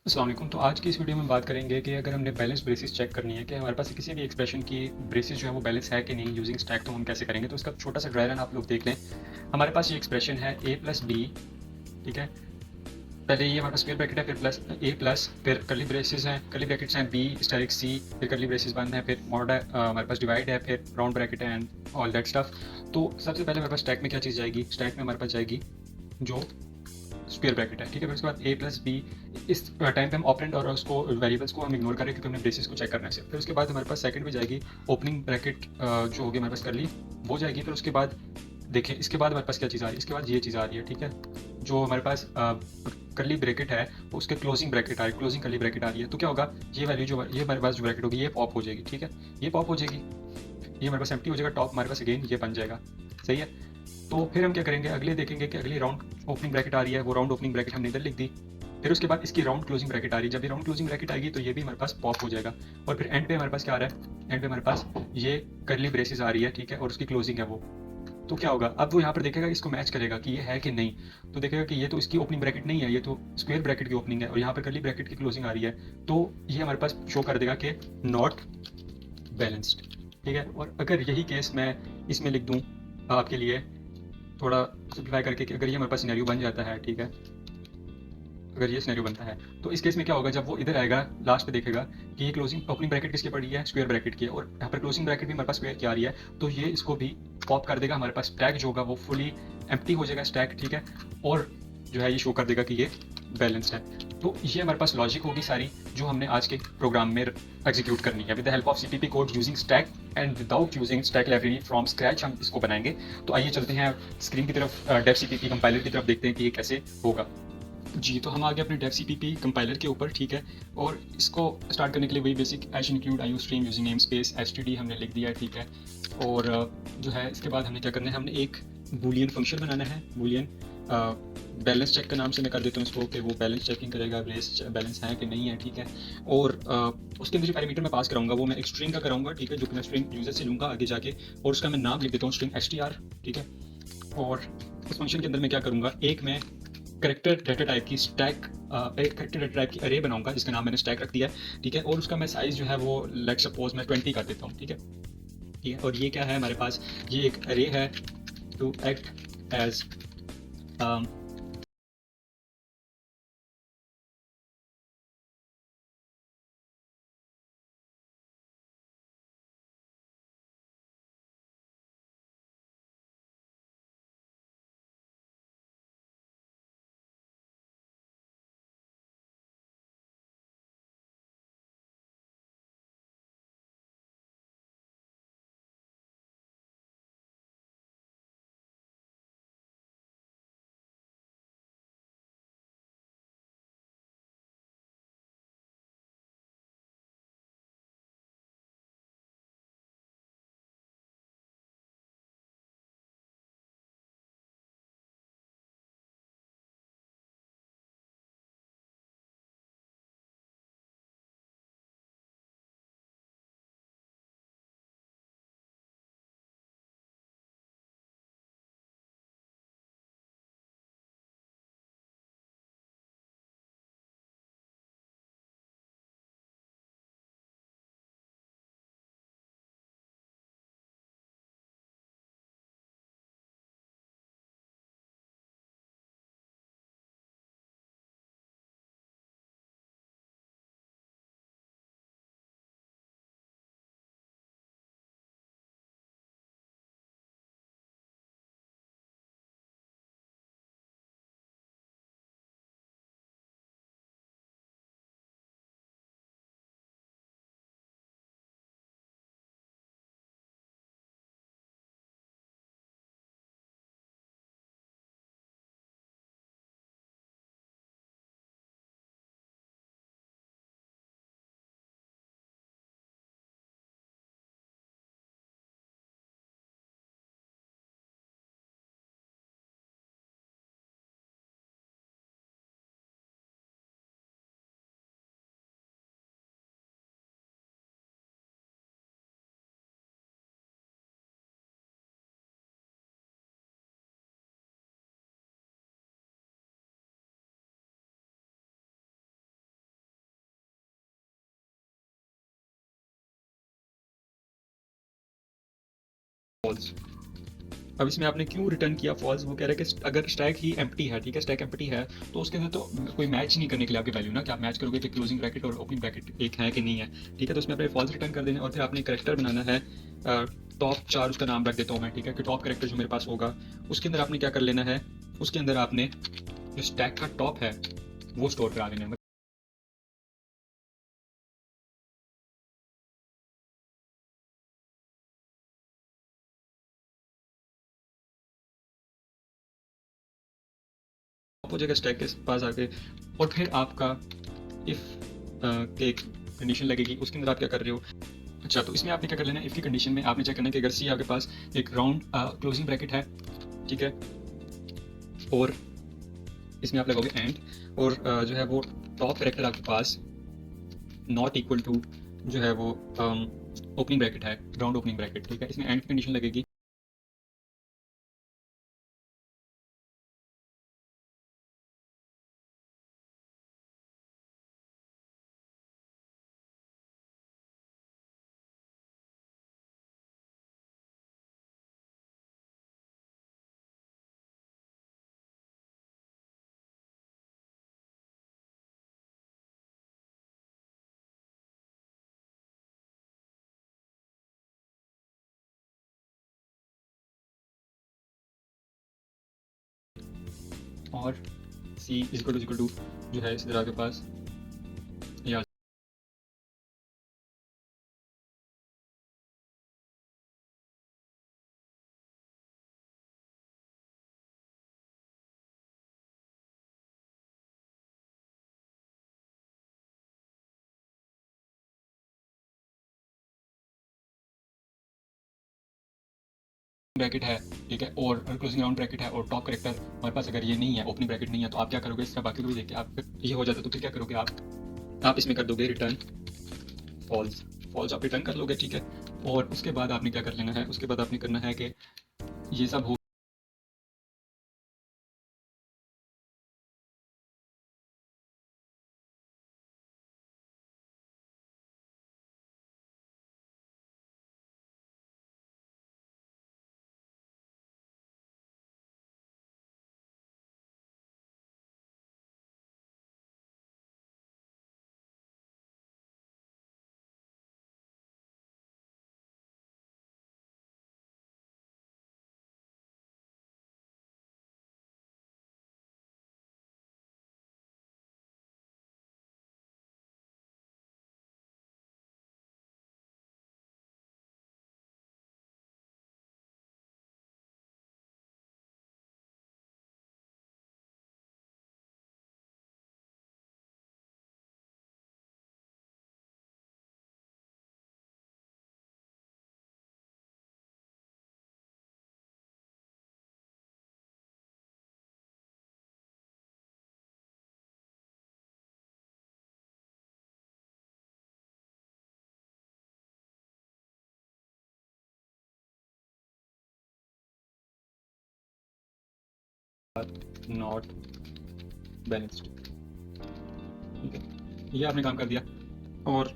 अस्सलाम वालेकुम। तो आज की इस वीडियो में बात करेंगे कि अगर हमने बैलेंस ब्रेसिस चेक करनी है कि हमारे पास किसी भी एक्सप्रेशन की ब्रेसिस जो है वो बैलेंस है कि नहीं यूजिंग स्टैक, तो हम कैसे करेंगे। तो इसका छोटा सा ड्राई रन आप लोग देख लें। हमारे पास ये एक्सप्रेशन है ए प्लस बी, ठीक है। पहले ये हमारे पास स्क्वायर ब्रैकेट है, फिर प्लस ए प्लस, फिर कर्ली ब्रेसिस हैं, कर्ली ब्रैकेट्स हैं बी स्टैरिक सी, फिर कर्ली ब्रेसिस बंद है, फिर मॉड है, हमारे पास डिवाइड है, फिर राउंड ब्रैकेट है एंड ऑल दैट स्टफ। तो सबसे पहले हमारे पास स्टैक में क्या चीज़ जाएगी, स्टैक में हमारे पास जाएगी जो स्क्वायर ब्रैकेट है, ठीक है। फिर उसके बाद ए प्लस बी, इस टाइम पे हम ऑपरेंड और उसको वेरिएबल्स को हम इग्नोर करें क्योंकि हमने बेसिस को चेक करना है सिर्फ। फिर उसके बाद हमारे पास सेकंड में जाएगी ओपनिंग ब्रैकेट, जो होगी हमारे पास करली, वो जाएगी। फिर उसके बाद देखें, इसके बाद हमारे पास क्या चीज़ आ रही है, इसके बाद ये चीज़ आ रही है, ठीक है। जो हमारे पास करली ब्रैकेट है उसके क्लोजिंग ब्रैकेट आ रही है, क्लोजिंग करली ब्रैकेट आ रही है। तो क्या होगा, ये वैल्यू जो ये हमारे पास जो ब्रैकेट होगी ये पॉप हो जाएगी, ठीक है। ये पॉप हो जाएगी, ये हमारे पास एम्प्टी हो जाएगा, टॉप हमारे पास अगेन ये बन जाएगा, सही है। तो फिर हम क्या करेंगे, अगले देखेंगे कि अगली राउंड ओपनिंग ब्रैकेट आ रही है, वो राउंड ओपनिंग ब्रैकेट हमने इधर लिख दी। फिर उसके बाद इसकी राउंड क्लोजिंग ब्रैकेट आ रही है, जब ये राउंड क्लोजिंग ब्रैकेट आएगी तो ये भी हमारे पास पॉप हो जाएगा। और फिर एंड पे हमारे पास क्या आ रहा है, एंड पे हमारे पास ये करली ब्रेसेस आ रही है, ठीक है, और उसकी क्लोजिंग है वो। तो क्या होगा, अब वो यहाँ पर देखेगा, इसको मैच करेगा कि ये है कि नहीं। तो देखेगा कि ये तो इसकी ओपनिंग ब्रैकेट नहीं है, ये तो स्क्वायर ब्रैकेट की ओपनिंग है, और यहाँ पर करली ब्रैकेट की क्लोजिंग आ रही है। तो ये हमारे पास शो कर देगा कि नॉट बैलेंस्ड, ठीक है। और अगर यही केस मैं इसमें लिख दूँ आपके लिए थोड़ा सिंप्लीफाई करके, कि अगर ये हमारे पास सिनेरियो बन जाता है, ठीक है, अगर ये सिनेरियो बनता है तो इस केस में क्या होगा, जब वो इधर आएगा लास्ट पे देखेगा कि ये क्लोजिंग ओपनिंग ब्रैकेट किसकी पड़ी है, स्क्वायर ब्रैकेट की है, और यहाँ पर क्लोजिंग ब्रैकेट भी हमारे पास स्क्वायर की आ रही है। तो ये इसको भी पॉप कर देगा, हमारे पास स्टैक जो होगा वो फुली एम्प्टी हो जाएगा स्टैक, ठीक है। और जो है ये शो कर देगा कि ये बैलेंस्ड है। तो ये हमारे पास लॉजिक होगी सारी जो हमने आज के प्रोग्राम में एग्जीक्यूट करनी है with the help of CPP code using stack and without using stack library from scratch हम इसको बनाएंगे। तो आइए चलते हैं स्क्रीन की तरफ, डेव सीपीपी कंपाइलर की तरफ, देखते हैं कि ये कैसे होगा। जी, तो हम आ गए अपने डेव सीपीपी कंपाइलर के ऊपर, ठीक है। और इसको स्टार्ट करने के लिए वही basic H include IO stream using name space H हमने लिख दिया है, ठीक है। और जो है इसके बाद हमने क्या करना है, हमने एक बूलियन फंक्शन बनाना है, बूलियन बैलेंस चेक के नाम से मैं कर देता हूँ इसको, कि वो बैलेंस चेकिंग करेगा बैलेंस है कि नहीं है, ठीक है। और उसके अंदर जो पैरामीटर मैं पास कराऊंगा वो मैं एक स्ट्रिंग का कराऊंगा, ठीक है, जो कि मैं स्ट्रिंग यूजर से लूँगा आगे जाके, और उसका मैं नाम लिख देता हूँ स्ट्रिंग एस ठीक है। और इस फंक्शन के अंदर मैं क्या करूँगा, एक मैं करेक्टर डेटा टाइप की स्टैक, एक करेक्टर डेटा टाइप की अरे बनाऊंगा जिसका नाम मैंने स्टैक रख दिया है, ठीक है। और उसका मैं साइज जो है वो लेट सपोज मैं 20 कर देता हूँ, ठीक है। ठीक है, और ये क्या है हमारे पास, ये एक अरे है टू एक्ट एज फॉल्स। अब इसमें आपने क्यों रिटर्न किया फॉल्स, वो कह रहा है कि अगर स्टैक ही एम्प्टी है, ठीक है, स्टैक एम्प्टी है तो उसके अंदर तो कोई मैच नहीं करने के लिए आपकी वैल्यू ना, कि आप मैच करोगे कि क्लोजिंग ब्रैकेट और ओपनिंग ब्रैकेट एक है कि नहीं है, ठीक है। तो उसमें आपने फॉल्स रिटर्न कर देना और फिर आपने करेक्टर बनाना है टॉप 4, उसका नाम रख देता हूँ मैं, ठीक है, कि टॉप करेक्टर जो मेरे पास होगा उसके अंदर आपने क्या कर लेना है, उसके अंदर आपने जो स्टैक का टॉप है वो स्टोर करा देना है। हो जाएगा स्टैक के पास आके, और फिर आपका इफ के एक कंडीशन लगेगी, उसके अंदर आप क्या कर रहे हो। अच्छा, तो इसमें आपने क्या कर लेना है, इफ की कंडीशन में आपने चेक करना है कि अगर सी आपके पास एक राउंड क्लोजिंग ब्रैकेट है, ठीक है, और इसमें आप लगाओगे एंड, और जो है वो टॉप करेक्टर आपके पास नॉट इक्वल टू जो है वो ओपनिंग ब्रैकेट है, राउंड ओपनिंग ब्रैकेट, ठीक है, इसमें एंड की कंडीशन लगेगी। और सी इक्वल टू जो है इस तरह के पास या ब्रैकेट है, ठीक है, और क्लोजिंग राउंड ब्रैकेट है और टॉप करेक्टर हमारे पास अगर ये नहीं है, ओपनिंग ब्रैकेट नहीं है, तो आप क्या करोगे, इसका बाकी को भी देख के आप ये हो जाता है तो फिर क्या करोगे आप इसमें कर दोगे रिटर्न फॉल्स। फॉल्स आप रिटर्न कर लोगे, ठीक है, और उसके बाद आपने क्या कर लेना है, उसके बाद आपने करना है कि ये सब हो नॉट बैलेंस्ड, ठीक है, ये आपने काम कर दिया। और